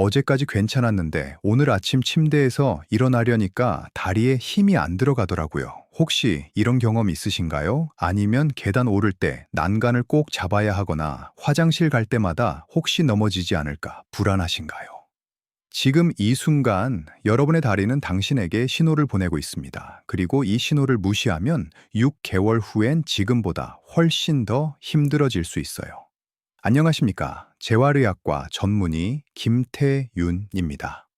어제까지 괜찮았는데 오늘 아침 침대에서 일어나려니까 다리에 힘이 안 들어가더라고요. 혹시 이런 경험 있으신가요? 아니면 계단 오를 때 난간을 꼭 잡아야 하거나 화장실 갈 때마다 혹시 넘어지지 않을까 불안하신가요? 지금 이 순간 여러분의 다리는 당신에게 신호를 보내고 있습니다. 그리고 이 신호를 무시하면 6개월 후엔 지금보다 훨씬 더 힘들어질 수 있어요. 안녕하십니까. 재활의학과 전문의 김태윤입니다.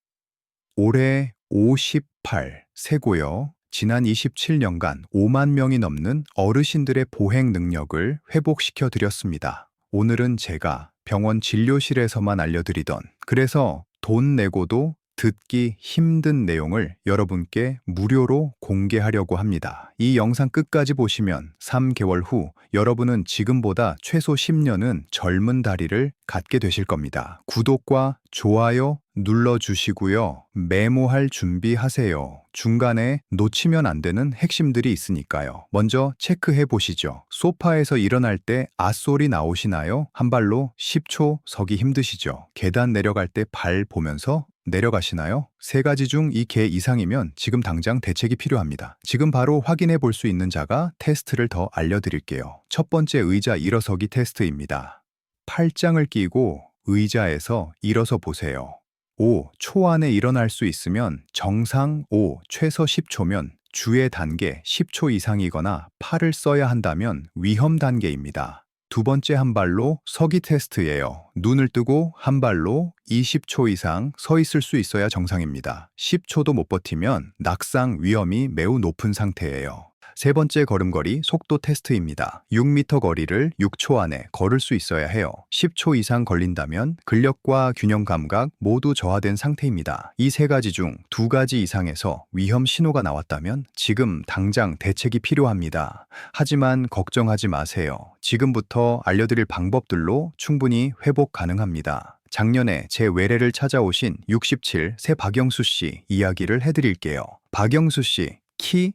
올해 58 세고요. 지난 27년간 5만 명이 넘는 어르신들의 보행 능력을 회복시켜 드렸습니다. 오늘은 제가 병원 진료실에서만 알려드리던, 그래서 돈 내고도 듣기 힘든 내용을 여러분께 무료로 공개하려고 합니다. 이 영상 끝까지 보시면 3개월 후 여러분은 지금보다 최소 10년은 젊은 다리를 갖게 되실 겁니다. 구독과 좋아요 눌러주시고요. 메모할 준비하세요. 중간에 놓치면 안 되는 핵심들이 있으니까요. 먼저 체크해 보시죠. 소파에서 일어날 때 앗소리 나오시나요? 한 발로 10초 서기 힘드시죠? 계단 내려갈 때 발 보면서 내려가시나요? 세 가지 중 이 개 이상이면 지금 당장 대책이 필요합니다. 지금 바로 확인해 볼 수 있는 자가 테스트를 더 알려드릴게요. 첫 번째, 의자 일어서기 테스트입니다. 팔짱을 끼고 의자에서 일어서 보세요. 5초 안에 일어날 수 있으면 정상, 최소 10초면 주의 단계 10초 이상이거나 팔을 써야 한다면 위험 단계입니다. 두 번째, 한 발로 서기 테스트예요. 눈을 뜨고 한 발로 20초 이상 서 있을 수 있어야 정상입니다. 10초도 못 버티면 낙상 위험이 매우 높은 상태예요. 세 번째, 걸음걸이 속도 테스트입니다. 6m 거리를 6초 안에 걸을 수 있어야 해요. 10초 이상 걸린다면 근력과 균형 감각 모두 저하된 상태입니다. 이 세 가지 중 두 가지 이상에서 위험 신호가 나왔다면 지금 당장 대책이 필요합니다. 하지만 걱정하지 마세요. 지금부터 알려드릴 방법들로 충분히 회복 가능합니다. 작년에 제 외래를 찾아오신 67세 박영수 씨 이야기를 해드릴게요. 박영수 씨, 키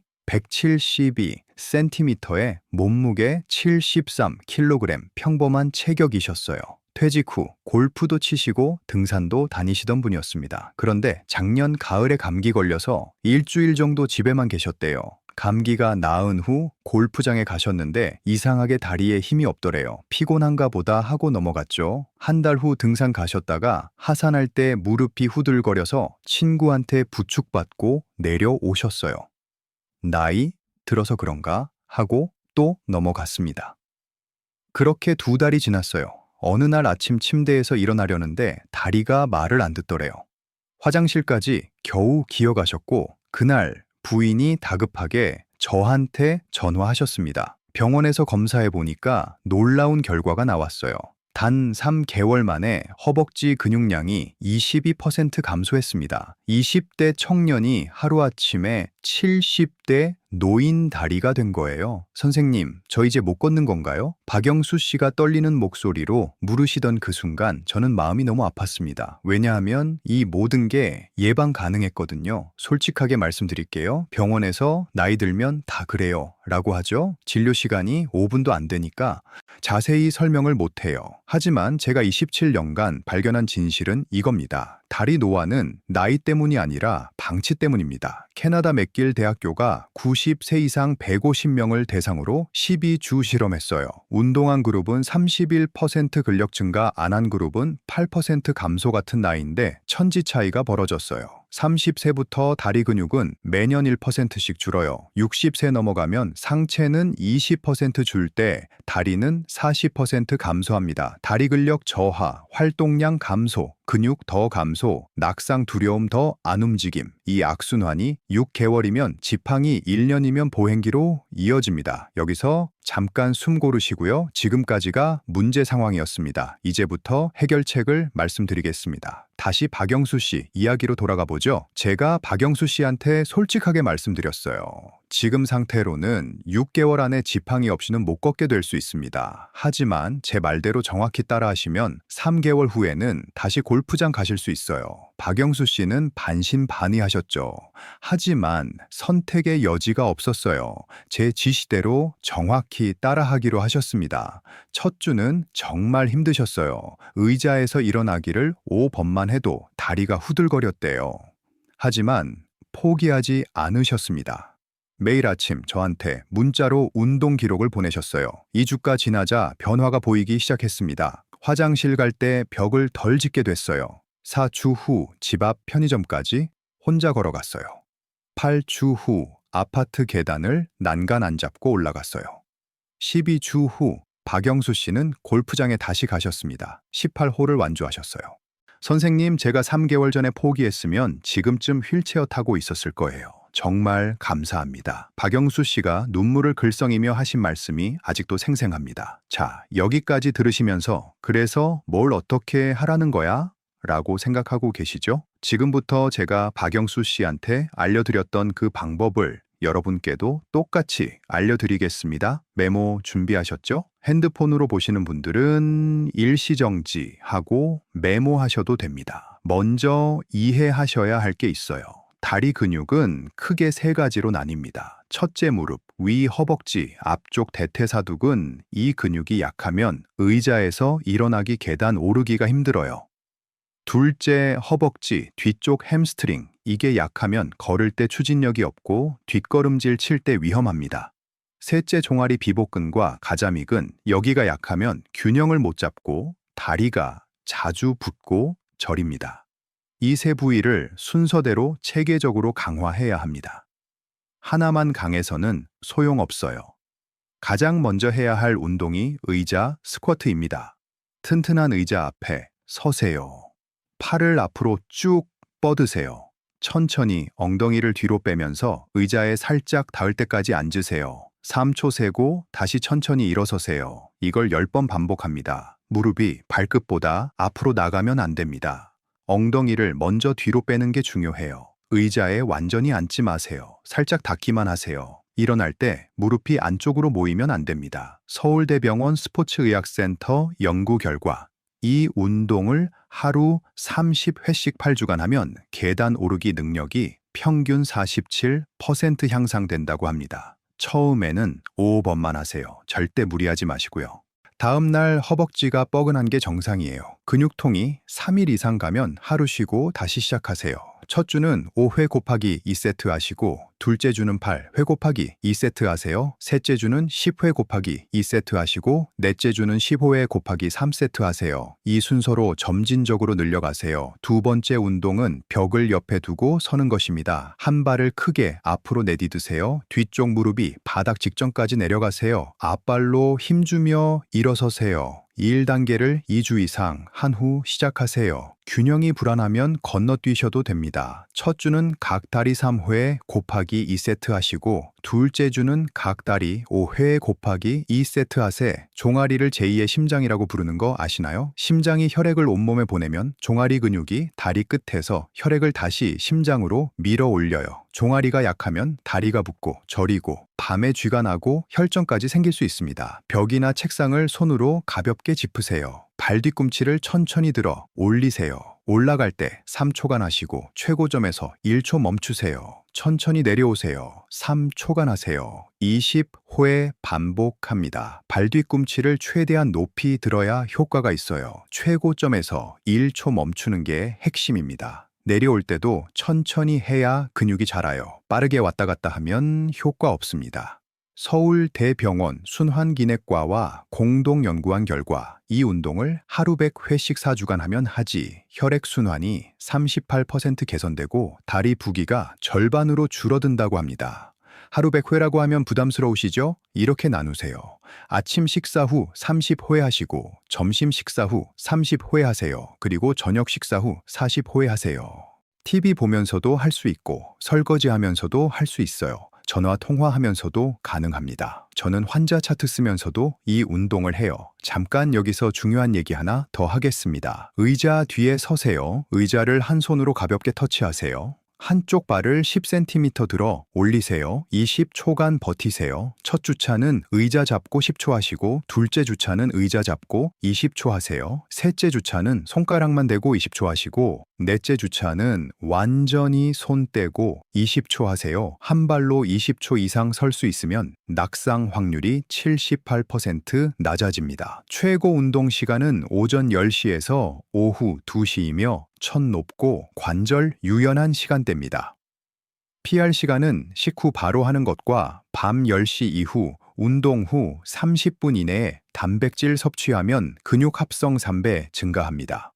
172cm에 몸무게 73kg, 평범한 체격이셨어요. 퇴직 후 골프도 치시고 등산도 다니시던 분이었습니다. 그런데 작년 가을에 감기 걸려서 일주일 정도 집에만 계셨대요. 감기가 나은 후 골프장에 가셨는데 이상하게 다리에 힘이 없더래요. 피곤한가 보다 하고 넘어갔죠. 한 달 후 등산 가셨다가 하산할 때 무릎이 후들거려서 친구한테 부축받고 내려오셨어요. 나이 들어서 그런가 하고 또 넘어갔습니다. 그렇게 두 달이 지났어요. 어느 날 아침 침대에서 일어나려는데 다리가 말을 안 듣더래요. 화장실까지 겨우 기어가셨고 그날 부인이 다급하게 저한테 전화하셨습니다. 병원에서 검사해 보니까 놀라운 결과가 나왔어요. 단 3개월 만에 허벅지 근육량이 22% 감소했습니다. 20대 청년이 하루아침에 70대 노인 다리가 된 거예요. 선생님, 저 이제 못 걷는 건가요? 박영수 씨가 떨리는 목소리로 물으시던 그 순간 저는 마음이 너무 아팠습니다. 왜냐하면 이 모든 게 예방 가능했거든요. 솔직하게 말씀드릴게요. 병원에서 나이 들면 다 그래요 라고 하죠. 진료 시간이 5분도 안 되니까 자세히 설명을 못 해요. 하지만 제가 27년간 발견한 진실은 이겁니다. 다리 노화는 나이 때문이 아니라 방치 때문입니다. 캐나다 맥길 대학교가 90세 이상 150명을 대상으로 12주 실험했어요. 운동한 그룹은 31% 근력 증가, 안 한 그룹은 8% 감소 같은 나이인데 천지 차이가 벌어졌어요. 30세부터 다리 근육은 매년 1%씩 줄어요. 60세 넘어가면 상체는 20% 줄 때 다리는 40% 감소합니다. 다리 근력 저하, 활동량 감소, 근육 더 감소, 낙상 두려움 더 안 움직임. 이 악순환이 6개월이면 지팡이, 1년이면 보행기로 이어집니다. 여기서 잠깐 숨 고르시고요. 지금까지가 문제 상황이었습니다. 이제부터 해결책을 말씀드리겠습니다. 다시 박영수 씨 이야기로 돌아가 보죠. 제가 박영수 씨한테 솔직하게 말씀드렸어요. 지금 상태로는 6개월 안에 지팡이 없이는 못 걷게 될 수 있습니다. 하지만 제 말대로 정확히 따라하시면 3개월 후에는 다시 골프장 가실 수 있어요. 박영수 씨는 반신반의하셨죠. 하지만 선택의 여지가 없었어요. 제 지시대로 정확히 따라하기로 하셨습니다. 첫 주는 정말 힘드셨어요. 의자에서 일어나기를 5번만 해도 다리가 후들거렸대요. 하지만 포기하지 않으셨습니다. 매일 아침 저한테 문자로 운동 기록을 보내셨어요. 2주가 지나자 변화가 보이기 시작했습니다. 화장실 갈 때 벽을 덜 짚게 됐어요. 4주 후 집 앞 편의점까지 혼자 걸어갔어요. 8주 후 아파트 계단을 난간 안 잡고 올라갔어요. 12주 후 박영수 씨는 골프장에 다시 가셨습니다. 18홀을 완주하셨어요. 선생님, 제가 3개월 전에 포기했으면 지금쯤 휠체어 타고 있었을 거예요. 정말 감사합니다. 박영수 씨가 눈물을 글썽이며 하신 말씀이 아직도 생생합니다. 자, 여기까지 들으시면서 그래서 뭘 어떻게 하라는 거야? 라고 생각하고 계시죠? 지금부터 제가 박영수 씨한테 알려드렸던 그 방법을 여러분께도 똑같이 알려드리겠습니다. 메모 준비하셨죠? 핸드폰으로 보시는 분들은 일시정지하고 메모하셔도 됩니다. 먼저 이해하셔야 할 게 있어요. 다리 근육은 크게 세 가지로 나뉩니다. 첫째, 무릎, 위 허벅지, 앞쪽 대퇴사두근. 이 근육이 약하면 의자에서 일어나기, 계단 오르기가 힘들어요. 둘째, 허벅지, 뒤쪽 햄스트링. 이게 약하면 걸을 때 추진력이 없고 뒷걸음질 칠 때 위험합니다. 셋째, 종아리 비복근과 가자미근. 여기가 약하면 균형을 못 잡고 다리가 자주 붓고 저립니다. 이 세 부위를 순서대로 체계적으로 강화해야 합니다. 하나만 강해서는 소용없어요. 가장 먼저 해야 할 운동이 의자 스쿼트입니다. 튼튼한 의자 앞에 서세요. 팔을 앞으로 쭉 뻗으세요. 천천히 엉덩이를 뒤로 빼면서 의자에 살짝 닿을 때까지 앉으세요. 3초 세고 다시 천천히 일어서세요. 이걸 10번 반복합니다. 무릎이 발끝보다 앞으로 나가면 안 됩니다. 엉덩이를 먼저 뒤로 빼는 게 중요해요. 의자에 완전히 앉지 마세요. 살짝 닿기만 하세요. 일어날 때 무릎이 안쪽으로 모이면 안 됩니다. 서울대병원 스포츠의학센터 연구 결과 이 운동을 하루 30회씩 8주간 하면 계단 오르기 능력이 평균 47% 향상된다고 합니다. 처음에는 5번만 하세요. 절대 무리하지 마시고요. 다음 날 허벅지가 뻐근한 게 정상이에요. 근육통이 3일 이상 가면 하루 쉬고 다시 시작하세요. 첫 주는 5회 곱하기 2세트 하시고, 둘째 주는 8회 곱하기 2세트 하세요. 셋째 주는 10회 곱하기 2세트 하시고, 넷째 주는 15회 곱하기 3세트 하세요. 이 순서로 점진적으로 늘려가세요. 두 번째 운동은 벽을 옆에 두고 서는 것입니다. 한 발을 크게 앞으로 내디드세요. 뒤쪽 무릎이 바닥 직전까지 내려가세요. 앞발로 힘주며 일어서세요. 1단계를 2주 이상 한 후 시작하세요. 균형이 불안하면 건너뛰셔도 됩니다. 첫 주는 각다리 3회 곱하기 2세트 하시고, 둘째 주는 각다리 5회 곱하기 2세트 하세. 종아리를 제2의 심장이라고 부르는 거 아시나요? 심장이 혈액을 온몸에 보내면 종아리 근육이 다리 끝에서 혈액을 다시 심장으로 밀어 올려요. 종아리가 약하면 다리가 붓고 저리고 밤에 쥐가 나고 혈전까지 생길 수 있습니다. 벽이나 책상을 손으로 가볍게 짚으세요. 발 뒤꿈치를 천천히 들어 올리세요. 올라갈 때 3초간 하시고 최고점에서 1초 멈추세요. 천천히 내려오세요. 3초간 하세요. 20회 반복합니다. 발 뒤꿈치를 최대한 높이 들어야 효과가 있어요. 최고점에서 1초 멈추는 게 핵심입니다. 내려올 때도 천천히 해야 근육이 자라요. 빠르게 왔다 갔다 하면 효과 없습니다. 서울대병원 순환기내과와 공동 연구한 결과 이 운동을 하루 100회씩 4주간 하면 하지 혈액순환이 38% 개선되고 다리 부기가 절반으로 줄어든다고 합니다. 하루 100회라고 하면 부담스러우시죠? 이렇게 나누세요. 아침 식사 후 30회 하시고, 점심 식사 후 30회 하세요. 그리고 저녁 식사 후 40회 하세요. TV 보면서도 할 수 있고, 설거지 하면서도 할 수 있어요. 전화 통화하면서도 가능합니다. 저는 환자 차트 쓰면서도 이 운동을 해요. 잠깐 여기서 중요한 얘기 하나 더 하겠습니다. 의자 뒤에 서세요. 의자를 한 손으로 가볍게 터치하세요. 한쪽 발을 10cm 들어 올리세요. 20초간 버티세요. 첫 주차는 의자 잡고 10초 하시고, 둘째 주차는 의자 잡고 20초 하세요. 셋째 주차는 손가락만 대고 20초 하시고, 넷째 주차는 완전히 손 떼고 20초 하세요. 한 발로 20초 이상 설 수 있으면 낙상 확률이 78% 낮아집니다. 최고 운동 시간은 오전 10시에서 오후 2시이며 천 높고 관절 유연한 시간대입니다. 피할 시간은 식후 바로 하는 것과 밤 10시 이후 운동 후 30분 이내에 단백질 섭취하면 근육 합성 3배 증가합니다.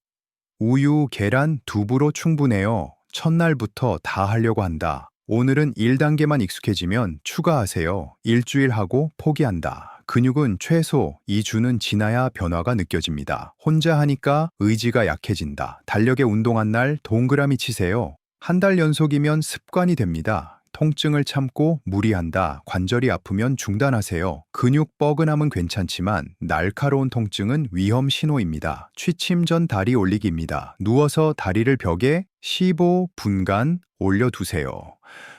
우유, 계란, 두부로 충분해요. 첫날부터 다 하려고 한다. 오늘은 1단계만 익숙해지면 추가하세요. 일주일 하고 포기한다. 근육은 최소 2주는 지나야 변화가 느껴집니다. 혼자 하니까 의지가 약해진다. 달력에 운동한 날 동그라미 치세요. 한 달 연속이면 습관이 됩니다. 통증을 참고 무리한다. 관절이 아프면 중단하세요. 근육 뻐근함은 괜찮지만 날카로운 통증은 위험 신호입니다. 취침 전 다리 올리기입니다. 누워서 다리를 벽에 15분간 올려두세요.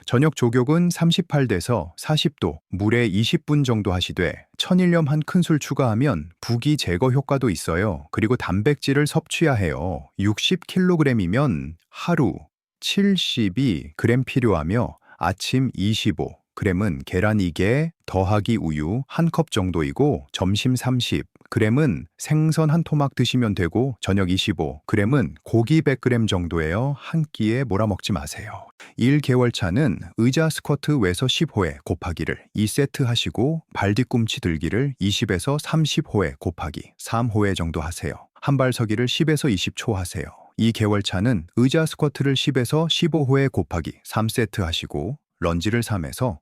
저녁 족욕은 38도에서 40도, 물에 20분 정도 하시되 천일염 한 큰술 추가하면 부기 제거 효과도 있어요. 그리고 단백질을 섭취해야 해요. 60kg이면 하루 72g 필요하며 아침 25g은 계란 2개 더하기 우유 1컵 정도이고 점심 30g은 생선 한 토막 드시면 되고 저녁 25g은 고기 100g 정도예요. 한 끼에 몰아먹지 마세요. 1개월 차는 의자 스쿼트 외서 10호에 곱하기를 2세트 하시고 발 뒤꿈치 들기를 20에서 30호에 곱하기 3호에 정도 하세요. 한 발 서기를 10에서 20초 하세요. 2개월 차는 의자 스쿼트를 10에서 15호에 곱하기 3세트 하시고 런지를 3에서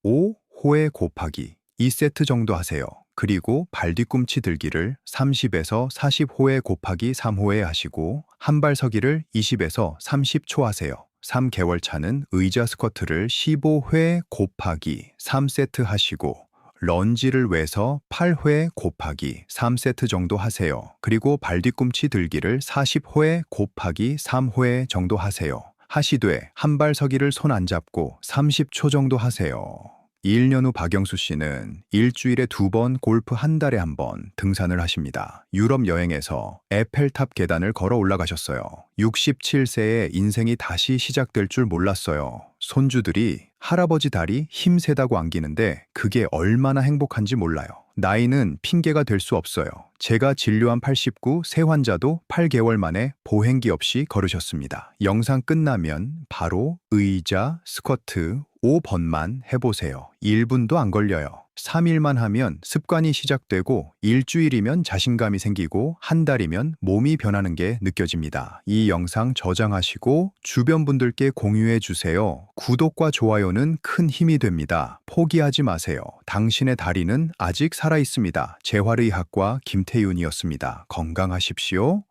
5호에 곱하기 2세트 정도 하세요. 그리고 발 뒤꿈치 들기를 30에서 40호에 곱하기 3호에 하시고 한 발 서기를 20에서 30초 하세요. 3개월 차는 의자 스쿼트를 15회 곱하기 3세트 하시고 런지를 외서 8회 곱하기 3세트 정도 하세요. 그리고 발 뒤꿈치 들기를 40회 곱하기 3회 정도 하세요. 하시되 한 발 서기를 손 안 잡고 30초 정도 하세요. 1년 후 박영수 씨는 일주일에 2번, 골프 한 달에 1번 등산을 하십니다. 유럽 여행에서 에펠탑 계단을 걸어 올라가셨어요. 67세에 인생이 다시 시작될 줄 몰랐어요. 손주들이 할아버지 다리 힘세다고 안기는데 그게 얼마나 행복한지 몰라요. 나이는 핑계가 될 수 없어요. 제가 진료한 89 새 환자도 8개월 만에 보행기 없이 걸으셨습니다. 영상 끝나면 바로 의자, 스쿼트 5번만 해보세요. 1분도 안 걸려요. 3일만 하면 습관이 시작되고 일주일이면 자신감이 생기고 한 달이면 몸이 변하는 게 느껴집니다. 이 영상 저장하시고 주변 분들께 공유해 주세요. 구독과 좋아요는 큰 힘이 됩니다. 포기하지 마세요. 당신의 다리는 아직 살아 있습니다. 재활의학과 김태윤이었습니다. 건강하십시오.